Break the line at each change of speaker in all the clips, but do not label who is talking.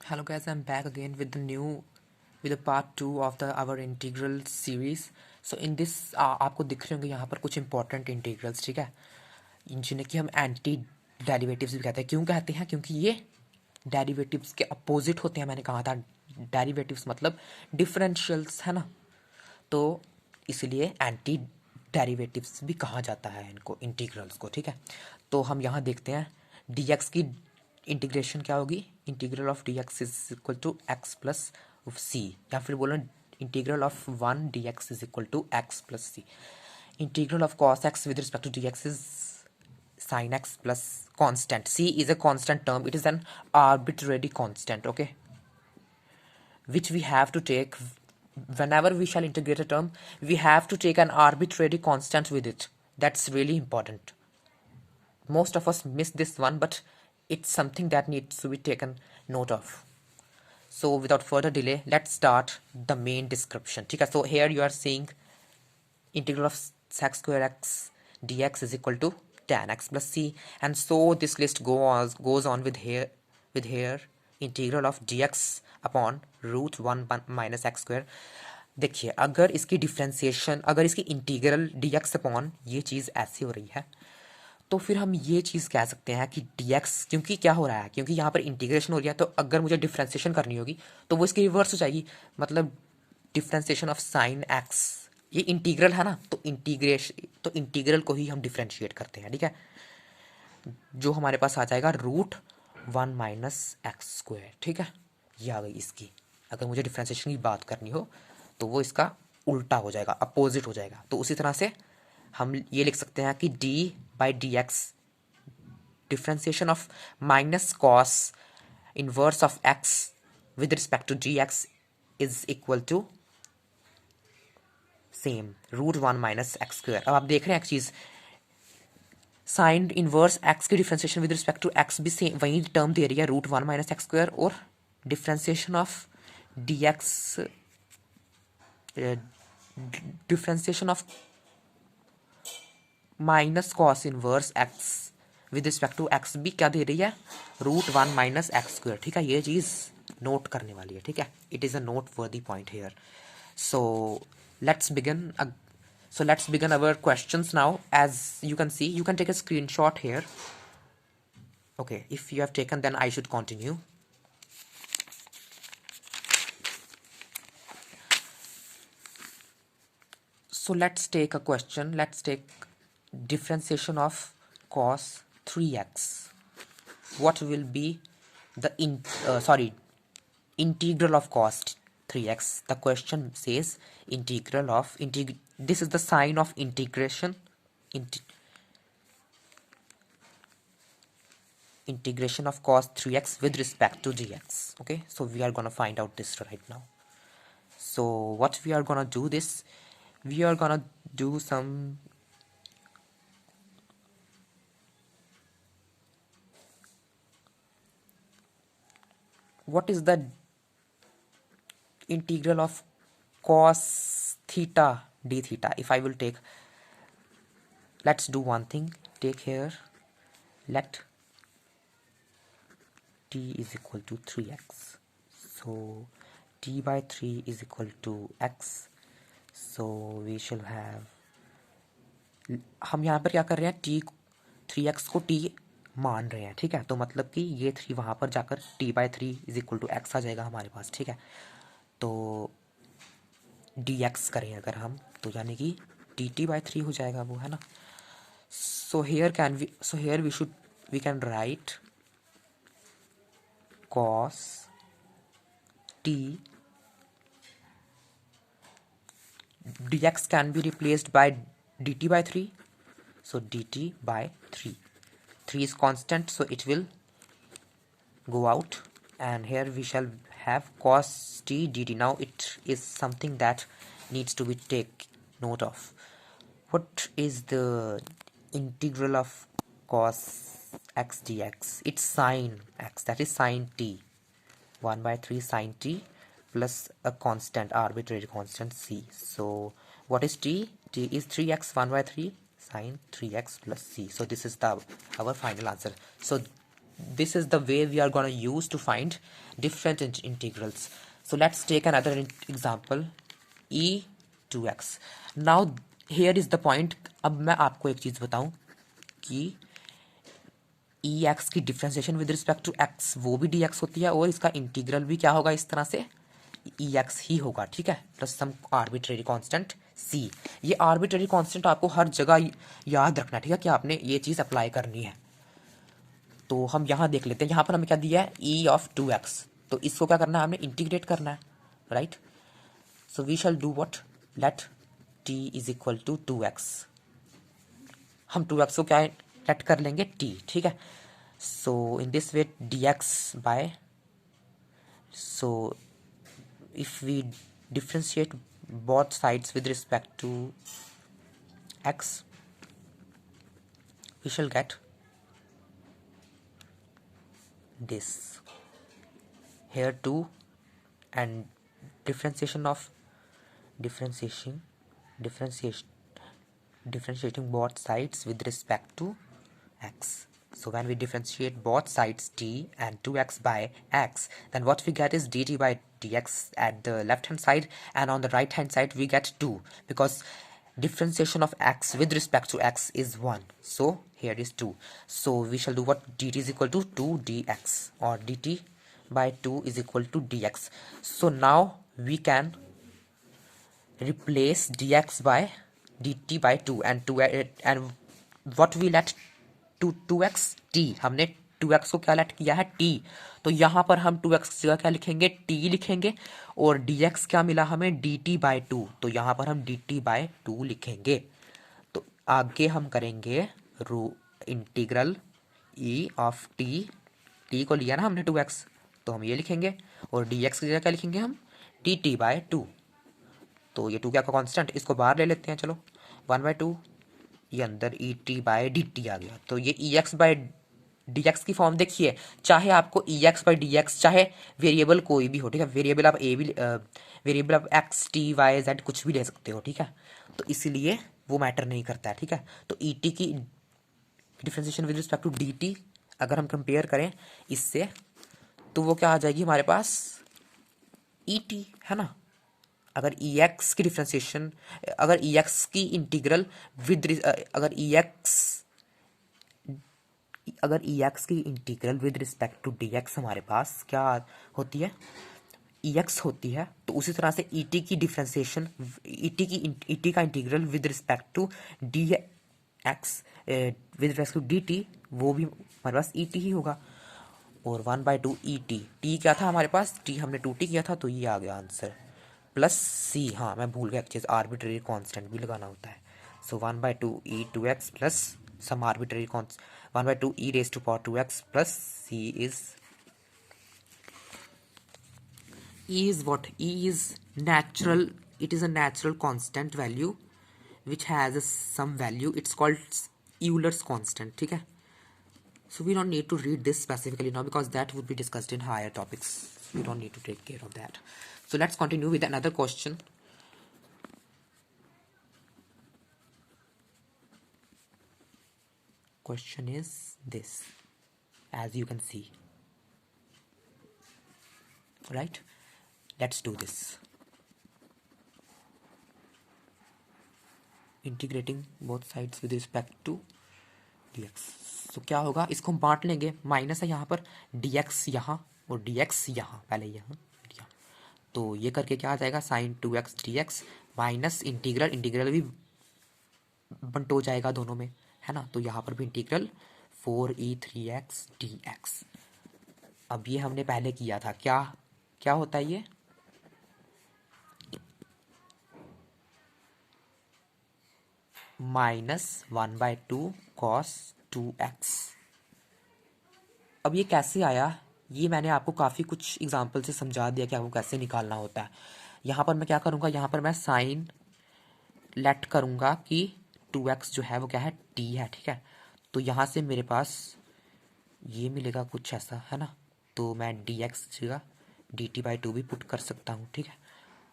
Hello guys, I'm back again with the part 2 of the our integral series. So in this आपको दिख रहे होंगे यहाँ पर कुछ important integrals, ठीक है, जिन्हें कि हम एंटी डेरिवेटिव्स भी कहते हैं। क्यों कहते हैं? क्योंकि ये डेरिवेटिव्स के अपोजिट होते हैं। मैंने कहा था डेरिवेटिव्स मतलब डिफरेंशियल्स, है ना, तो इसलिए एंटी डेरिवेटिव्स भी कहा जाता है इनको, इंटीग्रल्स को, ठीक है। तो हम यहाँ देखते हैं dx की इंटीग्रेशन क्या होगी। Integral of dx is equal to x plus c, या फिर बोलो integral of 1 dx is equal to x plus c. Integral of cos x with respect to dx is sin x plus constant. C is a constant term. It is an arbitrary constant, okay, which we have to take whenever we shall integrate a term. We have to take an arbitrary constant with it. That's really important. Most of us miss this one, but it's something that needs to be taken note of. So without further delay, let's start the main description. Okay, so here you are seeing integral of sec square x dx is equal to tan x plus c, and so this list goes on with here integral of dx upon root 1 minus x square. देखिए, अगर इसकी differentiation, अगर इसकी integral dx upon ये चीज़ ऐसी हो रही है, तो फिर हम ये चीज़ कह सकते हैं कि dx, क्योंकि क्या हो रहा है, क्योंकि यहाँ पर इंटीग्रेशन हो रही है, तो अगर मुझे डिफ्रेंसिएशन करनी होगी तो वो इसकी रिवर्स हो जाएगी। मतलब डिफ्रेंसिएशन ऑफ साइन एक्स, ये इंटीग्रल है ना, तो इंटीग्रल को ही हम डिफ्रेंशिएट करते हैं, ठीक है। जो हमारे पास आ जाएगा रूट 1 माइनस एक्स स्क्वायर, ठीक है, ये आ गई इसकी। अगर मुझे डिफ्रेंसिएशन की बात करनी हो तो वो इसका उल्टा हो जाएगा, अपोजिट हो जाएगा। तो उसी तरह से हम ये लिख सकते हैं कि d by d x differentiation of minus cos inverse of x with respect to dx is equal to same root 1 minus x square. अब आप देख रहे हैं एक चीज़, साइन इनवर्स एक्स की differentiation with respect to x भी same वही टर्म दे रही है, रूट 1 माइनस एक्स स्क्वायर, और differentiation of d x, differentiation of minus cos inverse x with respect to x भी क्या दे रही है, रूट 1 माइनस एक्स स्क्वायर, ठीक है। ये चीज़ नोट करने वाली है, ठीक है। इट इज़ अ नोट वर्दी point here. So let's begin our questions now. As you can see, you can take a screenshot here. Okay, if you have taken, then I should continue. So let's take a question. Let's take differentiation of cos 3x. What will be the integral of cos 3x? The question says integral of this is the sign of integration, integration of cos 3x with respect to dx. Okay, so we are gonna find out this right now. So what we are gonna do this, we are gonna do some what is the integral of cos theta d theta. If I will take, let's do one thing, take here, let t is equal to 3x, so t by 3 is equal to x, so we shall have, हम यहाँ पर क्या कर रहे हैं, t 3x को t मान रहे हैं, ठीक है। तो मतलब कि ये 3 वहाँ पर जाकर t by 3 is equal to x आ जाएगा हमारे पास, ठीक है। तो dx करें अगर हम, तो यानी कि dt by 3 हो जाएगा वो, है ना। So here we can write cos t dx can be replaced by dt by 3, so dt by 3 is constant, so it will go out, and here we shall have cos t dt. Now it is something that needs to be take note of. What is the integral of cos x dx? It's sine x, that is sine t, 1 by 3 sine t plus a constant, arbitrary constant c. So what is t? T is 3x 1 by 3 sine 3x plus c. So this is our final answer. So this is the way we are going to use to find different integrals. So let's take another example, e2x. now here is the point. अब मैं आपको एक चीज बताऊं कि e x की differentiation with respect to x वो भी डी एक्स होती है, और इसका इंटीग्रल भी क्या होगा, इस तरह से ई एक्स ही होगा, ठीक है, प्लस सम आर्बिट्रेरी कांस्टेंट सी। ये आर्बिट्रेरी कांस्टेंट आपको हर जगह याद रखना है, ठीक है, कि आपने ये चीज़ अप्लाई करनी है। तो हम यहाँ देख लेते हैं, यहाँ पर हमें क्या दिया है, ई ऑफ टू एक्स, तो इसको क्या करना है, हमें इंटीग्रेट करना है, right. So we shall do what, let t is equal to two x. हम टू एक्स को क्या लेट कर लेंगे, टी, ठीक है। So in this way d x by, so if we differentiate both sides with respect to x, we shall get this here too, and differentiation of differentiating both sides with respect to x. So when we differentiate both sides t and 2x by x, then what we get is dt by dx at the left hand side, and on the right hand side we get 2, because differentiation of x with respect to x is 1, so here is 2. So we shall do what, dt is equal to 2 dx, or dt by 2 is equal to dx. So now we can replace dx by dt by 2 and what we let two two x t, हमने two x को क्या late किया है, T, तो यहाँ पर हम two x की जगह क्या लिखेंगे, टी लिखेंगे, और डी एक्स क्या मिला हमें, डी टी बाई टू, तो यहाँ पर हम डी टी बाई टू लिखेंगे। तो आगे हम करेंगे रू integral E of T, T को लिया ना हमने टू एक्स, तो हम ये लिखेंगे, और डी एक्स की जगह क्या लिखेंगे हम, डी टी बाई टू। तो ये टू क्या का कॉन्स्टेंट, इसको बाहर ले लेते हैं, चलो, वन बाई टू, ये अंदर e t by d t आ गया। तो ये e x by d x की फॉर्म देखिए, चाहे आपको e x by d x, चाहे वेरिएबल कोई भी हो, ठीक है, वेरिएबल आप ए भी, वेरिएबल आप एक्स टी वाई जेड कुछ भी ले सकते हो, ठीक है, तो इसीलिए वो मैटर नहीं करता है, ठीक है। तो ई टी की differentiation with respect to d t अगर हम कंपेयर करें इससे, तो वो क्या आ जाएगी हमारे पास, ई टी, है ना। अगर ई एक्स की डिफ्रेंसिएशन, अगर ई एक्स की इंटीग्रल विद, अगर ई एक्स की integral with respect to d x हमारे पास क्या होती है, ई एक्स होती है, तो उसी तरह से ई टी की डिफ्रेंसिएशन, ई टी का integral with respect to d x with respect to d t, वो भी हमारे पास ई टी ही होगा। और one by two e t, t क्या था हमारे पास, टी हमने टू टी किया था, तो ये आ गया आंसर, प्लस सी, हाँ मैं भूल गया एक चीज़, आर्बिट्रेरी कांस्टेंट भी लगाना होता है। So one by two e two x plus some arbitrary const, one by two e raise to power two x plus c is what, e is natural, it is a natural constant value which has some value, it's called Euler's constant, ठीक है। So we don't need to read this specifically now because that would be discussed in higher topics, we don't need to take care of that. So let's continue with another question. Question is this, as you can see, right? Let's do this. Integrating both sides with respect to dx. So क्या होगा, इसको हम बांट लेंगे, minus है यहाँ पर, dx यहाँ और dx यहाँ, पहले यहाँ, तो ये करके क्या आ जाएगा, sign to x D x minus integral, integral भी बंट हो जाएगा दोनों में, है ना, तो यहाँ पर भी इंटीग्रल 4e3x dx। अब ये हमने पहले किया था, क्या क्या होता है ये, minus one by to cos two x. अब ये कैसे आया, ये मैंने आपको काफ़ी कुछ एग्जाम्पल से समझा दिया कि आपको कैसे निकालना होता है। यहाँ पर मैं क्या करूँगा, यहाँ पर मैं साइन लेट करूँगा कि 2x जो है वो क्या है, t है, ठीक है। तो यहाँ से मेरे पास ये मिलेगा कुछ ऐसा, है ना, तो मैं dx जगह dt बाई टू भी पुट कर सकता हूँ, ठीक है।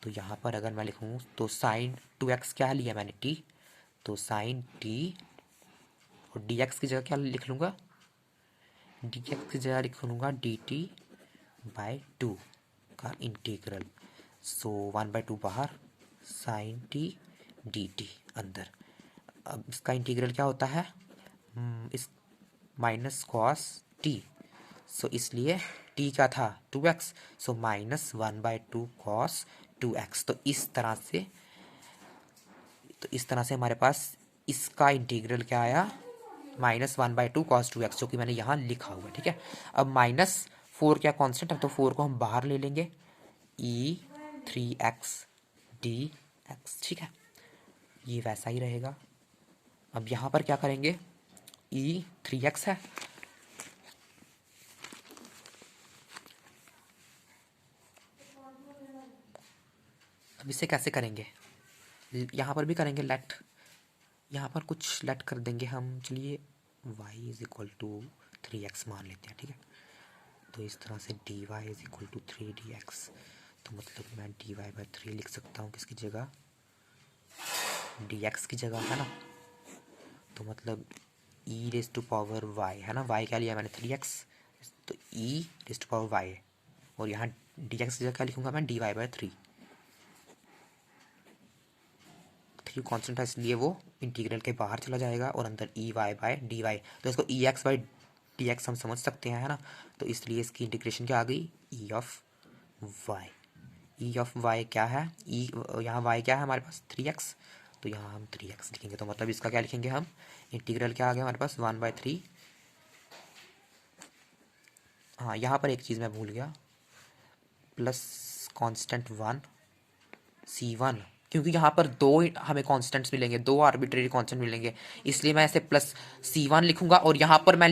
तो यहाँ पर अगर मैं लिखूँ तो साइन 2x क्या लिया मैंने, t, तो साइन t, और dx की जगह क्या लिख लूँगा, डी एक्स की जगह लिखूँगा डी टी बाई टू का इंटीग्रल। सो 1/2 बाहर, साइन टी डी टी अंदर। अब इसका इंटीग्रल क्या होता है, इस माइनस कॉस टी। सो इसलिए टी क्या था 2x, सो -1/2 कॉस 2x। तो इस तरह से हमारे पास इसका इंटीग्रल क्या आया, -1/2 कॉस 2x, जो कि मैंने यहाँ लिखा हुआ है। ठीक है, अब -4 क्या कांस्टेंट है, तो 4 को हम बाहर ले लेंगे, e3x dx। ठीक है, ये वैसा ही रहेगा। अब यहाँ पर क्या करेंगे, e3x है, अब इसे कैसे करेंगे, यहाँ पर भी करेंगे लेट, यहाँ पर कुछ लेट कर देंगे हम। चलिए y is equal to 3x मान लेते हैं। ठीक है, तो इस तरह से dy is equal to 3dx। तो मतलब मैं dy/3 लिख सकता हूँ किसकी जगह, dx की जगह, है ना। तो मतलब e raise to power y है ना, y क्या लिया मैंने 3x, तो e raise to power y है। और यहाँ dx की जगह क्या लिखूँगा मैं, dy/3। थ्री कॉन्स्टेंट है इसलिए वो इंटीग्रल के बाहर चला जाएगा और अंदर e y/dy। तो इसको ex/dx हम समझ सकते हैं, है ना। तो इसलिए इसकी इंटीग्रेशन क्या आ गई, e ऑफ y क्या है, यहाँ y क्या है हमारे पास 3x, तो यहाँ हम 3x लिखेंगे। तो मतलब इसका क्या लिखेंगे हम, इंटीग्रल क्या आ गया हमारे पास 1/3। हाँ, यहाँ पर एक चीज़ मैं भूल गया, प्लस कांस्टेंट 1 c1, क्योंकि यहाँ पर दो हमें कांस्टेंट्स मिलेंगे, दो आर्बिट्रेरी कांस्टेंट मिलेंगे, इसलिए मैं ऐसे प्लस c1 लिखूंगा और यहाँ पर मैं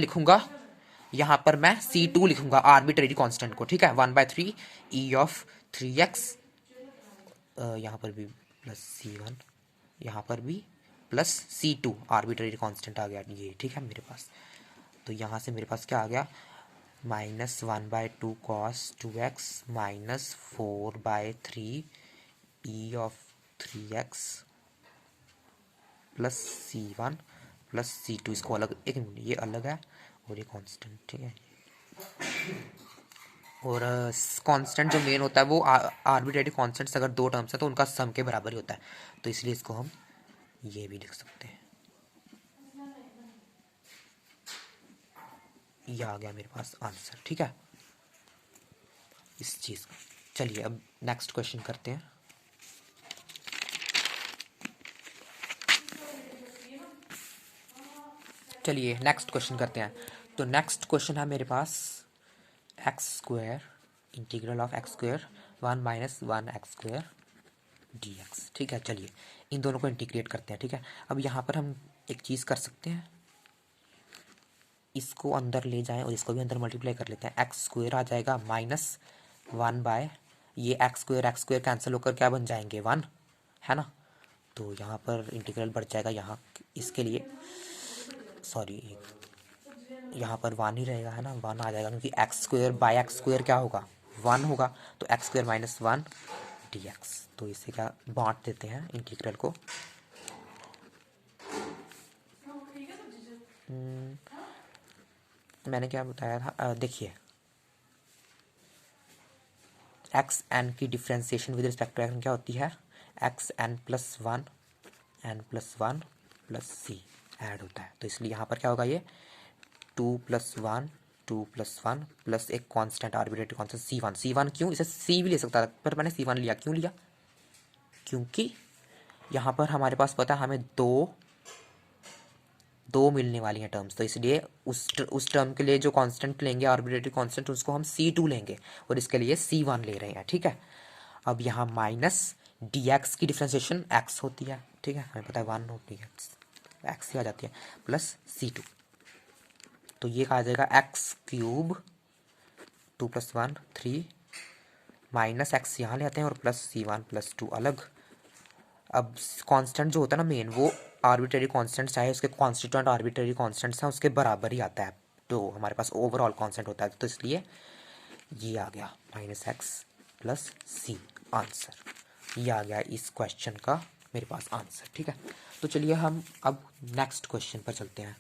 c2 लिखूंगा आर्बिट्रेरी कांस्टेंट को। ठीक है, 1/3 e ऑफ 3x, यहाँ पर भी प्लस c1, यहाँ पर भी प्लस c2 आर्बिट्रेरी कांस्टेंट आ गया ये। ठीक है मेरे पास, तो यहाँ से मेरे पास क्या आ गया, -1/2 cos 2x -4/3 e of 3x plus c1 plus c2। इसको अलग, एक मिनट, ये अलग है और ये कांस्टेंट। ठीक है, और कांस्टेंट जो मेन होता है वो आर्बिट्रेरी कांस्टेंट्स अगर दो टर्म्स है तो उनका सम के बराबर ही होता है, तो इसलिए इसको हम ये भी लिख सकते हैं। ये आ गया मेरे पास आंसर। ठीक है, इस चीज़ का। चलिए अब नेक्स्ट क्वेश्चन करते हैं। चलिए नेक्स्ट क्वेश्चन करते हैं। तो नेक्स्ट क्वेश्चन है मेरे पास x² integral of x² 1 - 1x² dx। ठीक है, चलिए इन दोनों को इंटीग्रेट करते हैं। ठीक है, अब यहाँ पर हम एक चीज़ कर सकते हैं, इसको अंदर ले जाएं और इसको भी अंदर मल्टीप्लाई कर लेते हैं। x² आ जाएगा -1 ये x² कैंसिल होकर क्या बन जाएंगे 1, है ना। तो यहाँ पर इंटीग्रल बढ़ जाएगा, यहाँ इसके लिए सॉरी यहाँ पर 1 ही रहेगा, है ना, 1 आ जाएगा, क्योंकि x² क्या होगा 1 होगा। तो x² - 1 dx। तो इसे क्या बांट देते हैं इंटीग्रल को, मैंने क्या बताया था, देखिए एक्स एन की differentiation with respect to x क्या होती है, xn + 1 n+1 + c ऐड होता है। तो इसलिए यहाँ पर क्या होगा, ये 2 + 1 2 + 1 प्लस एक कांस्टेंट आर्बिट्रेरी कांस्टेंट c1 क्यों, इसे c भी ले सकता था पर मैंने c1 लिया। क्यों लिया, क्योंकि यहाँ पर हमारे पास पता है हमें दो मिलने वाली हैं टर्म्स, तो इसलिए उस टर्म के लिए जो कांस्टेंट लेंगे आर्बिट्रेरी कांस्टेंट उसको हम c2 लेंगे और इसके लिए c1 ले रहे हैं। ठीक है, अब यहाँ माइनस dx की डिफ्रेंसिएशन x होती है। ठीक है, हमें पता है 1 होती है, x ही आ जाती है, प्लस c2। तो ये आ जाएगा x³ 2 + 1 3 माइनस x यहाँ ले आते हैं और प्लस c1 + 2 अलग। अब कांस्टेंट जो होता है ना मेन, वो आर्बिट्रेरी कांस्टेंट चाहे उसके कॉन्स्टिट्यूएंट आर्बिट्रेरी कांस्टेंट्स हैं उसके बराबर ही आता है, तो हमारे पास ओवरऑल कांस्टेंट होता है। तो इसलिए ये आ गया -x + c आंसर। ये आ गया इस क्वेश्चन का मेरे पास आंसर। ठीक है, तो चलिए हम अब नेक्स्ट क्वेश्चन पर चलते हैं।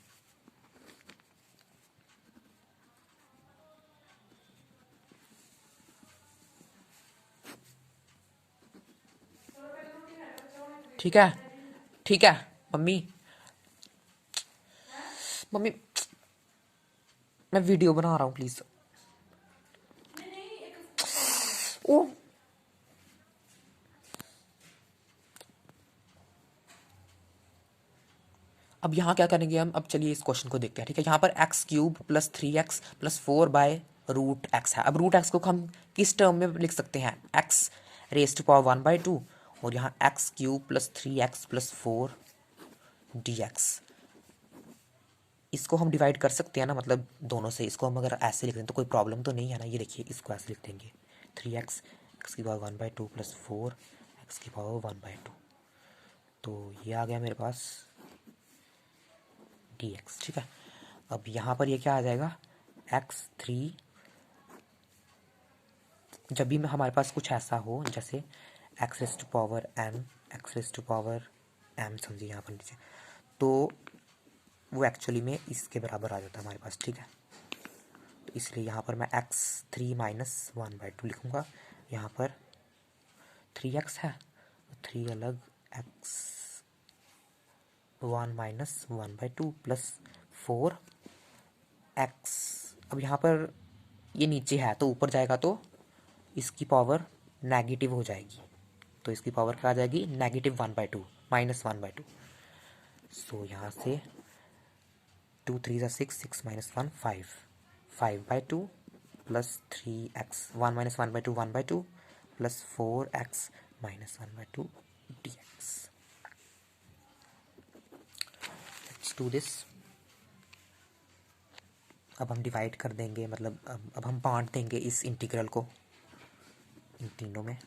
ठीक है, ठीक है। मम्मी, मम्मी, मैं वीडियो बना रहा हूँ प्लीज। ओ, अब यहाँ क्या करेंगे हम, अब चलिए इस क्वेश्चन को देखते हैं, ठीक है। यहाँ पर x cube plus 3x plus 4/√x है। अब रूट एक्स को हम किस टर्म में लिख सकते हैं, एक्स रेज टू पावर 1/2, और यहाँ x cube plus 3x plus 4 dx। इसको हम डिवाइड कर सकते हैं ना, मतलब दोनों से। इसको हम अगर ऐसे लिख दें तो कोई प्रॉब्लम तो नहीं है ना। ये देखिए, इसको ऐसे लिख देंगे, 3x एक्स की पावर 1/2 प्लस 4 एक्स की पावर 1/2। तो ये आ गया मेरे पास dx, ठीक है। अब यहाँ पर ये क्या आ जाएगा, x3। जब भी हमारे पास कुछ ऐसा हो, जैसे x raise to power m, x raise to power m समझिए यहाँ पर नीचे, तो वो एक्चुअली में इसके बराबर आ जाता है हमारे पास, ठीक है। तो इसलिए यहाँ पर मैं x3 माइनस 1/2 लिखूँगा। यहाँ पर 3x है, 3 अलग, x1 माइनस 1/2 प्लस 4x। अब यहाँ पर ये नीचे है तो ऊपर जाएगा तो इसकी पावर नेगेटिव हो जाएगी, तो इसकी पावर क्या आ जाएगी, -1/2, -1/2। सो यहाँ से 2 3 ज़ा 6, 6 minus 1 5, 5/2 plus 3x, 1 minus 1/2 1/2 plus 4x minus 1/2 dx। Let's do this. अब हम डिवाइड कर देंगे, मतलब अब हम बांट देंगे इस इंटीग्रल को इन तीनों में।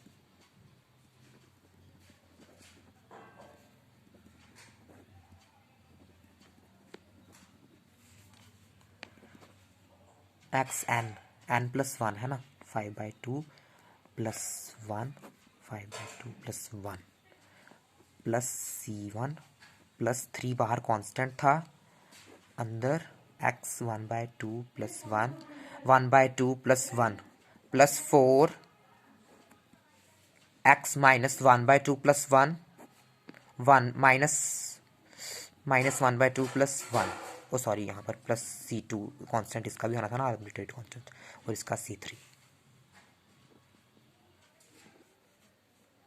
एक्स n प्लस 1 है ना, 5/2 plus 1, 5/2 plus 1 plus c1 plus 3, बाहर कांस्टेंट था, अंदर x 1/2 plus 1, 1/2 plus 1 plus 4x minus 1/2 plus 1, 1 minus 1/2 plus 1। ओ सॉरी, यहाँ पर प्लस c2 कांस्टेंट इसका भी होना था ना, आर्बिट्रेरी कांस्टेंट, और इसका c3।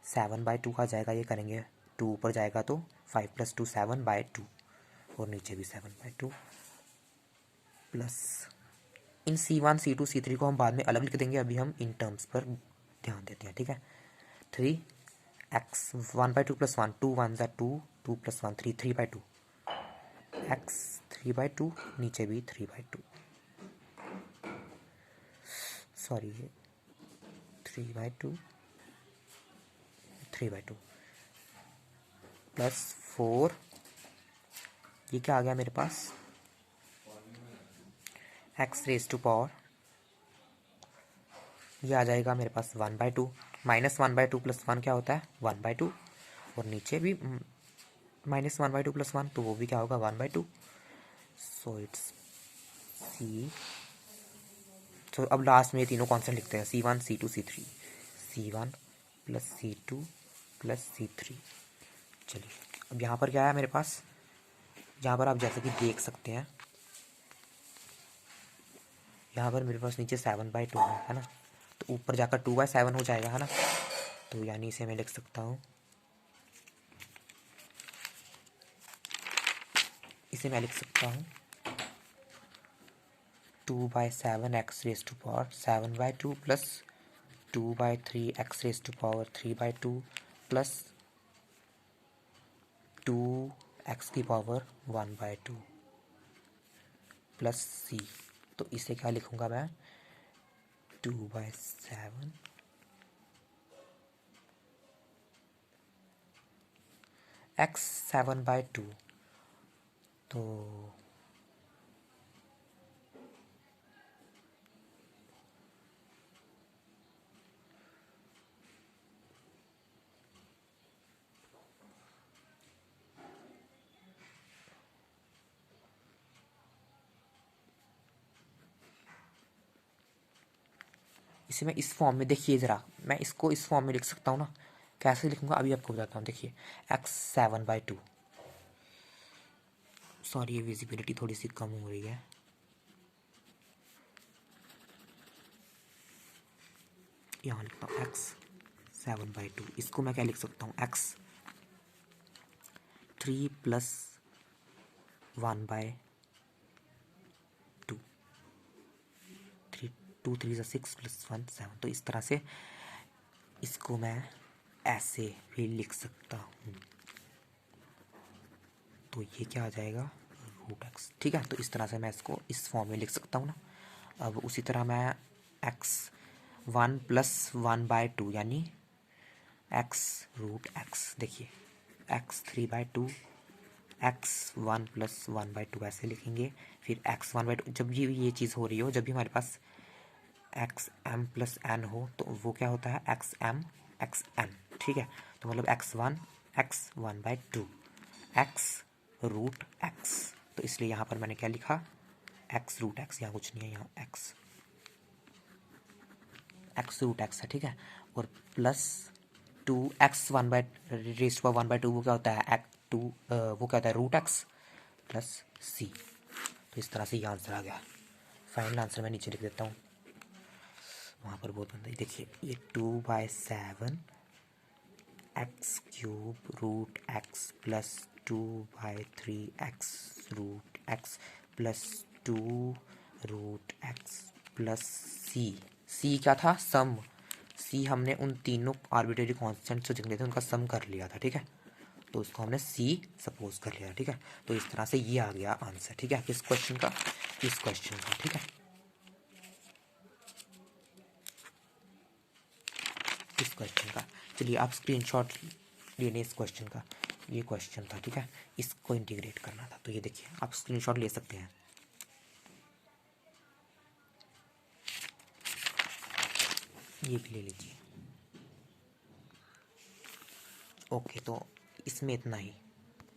7/2 का जाएगा, ये करेंगे 2 ऊपर जाएगा तो 5 प्लस 2 7/2, और नीचे भी 7/2 प्लस इन c1 c2 c3 को हम बाद में अलग लिख देंगे, अभी हम इन टर्म्स पर ध्यान देते हैं, ठीक है। 3x 1/2 प्लस 1, 2 1 ज़ा 2, 2 प्लस 1 3, 3/2 x 3/2, नीचे भी 3/2, सॉरी 3/2, 3/2 प्लस 4, ये क्या आ गया मेरे पास, एक्स रेज टू पावर, ये आ जाएगा मेरे पास 1/2, माइनस 1/2 प्लस 1 क्या होता है 1/2, और नीचे भी माइनस 1/2 प्लस 1, तो वो भी क्या होगा 1/2। सो इट्स सी, तो अब लास्ट में ये तीनों कॉन्स्टेंट लिखते हैं, c1 c2 c3, c1 plus c2 plus c3। चलिए, अब यहाँ पर क्या है मेरे पास, यहाँ पर आप जैसे कि देख सकते हैं, यहाँ पर मेरे पास नीचे 7/2 है ना, तो ऊपर जाकर 2/7 हो जाएगा, है ना। तो यानी इसे मैं लिख सकता हूँ, इसे मैं लिख सकता हूँ 2/7 x raise to power 7/2 plus 2/3 x raise to power 3/2 plus 2x की पावर 1/2 प्लस c। तो इसे क्या लिखूँगा मैं, 2/7 x 7/2। तो इसे मैं इस फॉर्म में, देखिए ज़रा, मैं इसको इस फॉर्म में लिख सकता हूँ ना, कैसे लिखूंगा अभी आपको बताता हूँ। देखिए x7/2, सॉरी ये विजिबिलिटी थोड़ी सी कम हो रही है। यहाँ लिखता हूँ x7/2, इसको मैं क्या लिख सकता हूँ, x3 + 1/2, 2 3 = 6 + 1 7। तो इस तरह से इसको मैं ऐसे भी लिख सकता हूँ। तो ये क्या आ जाएगा, √x। ठीक है, तो इस तरह से मैं इसको इस फॉर्म में लिख सकता हूँ ना। अब उसी तरह मैं x1 + 1/2 यानी x√x, देखिए x3/2, x1 + 1/2 ऐसे लिखेंगे। फिर x1/2, जब ये चीज़ हो रही हो, जब भी हमारे पास xm + n हो तो वो क्या होता है, xm xn। ठीक है, तो मतलब x1/2 x√x। तो इसलिए यहाँ पर मैंने क्या लिखा, x√x, यहाँ कुछ नहीं है, यहाँ x√x है। ठीक है, और +2 x1/1/2 वो क्या होता है, x2 वो क्या होता है, √x + c। तो इस तरह से ये आंसर आ गया। फाइनल आंसर मैं नीचे लिख देता हूँ, वहाँ पर बहुत बनता है। देखिए ये 2/7 x³ √x + 2/3 x√x + 2 √x c। c क्या था, सम। c हमने उन तीनों आर्बिट्रेरी कांस्टेंट जो जितने थे उनका सम कर लिया था। ठीक है, तो उसको हमने c सपोज कर लिया। ठीक है, तो इस तरह से ये आ गया आंसर। ठीक है, किस क्वेश्चन का, इस क्वेश्चन का। ठीक है, इस क्वेश्चन का। चलिए आप स्क्रीनशॉट लेने इस क्वेश्चन का, ये क्वेश्चन था। ठीक है, इसको इंटीग्रेट करना था। तो ये देखिए आप स्क्रीनशॉट ले सकते हैं, ये भी ले लीजिए। ओके, तो इसमें इतना ही।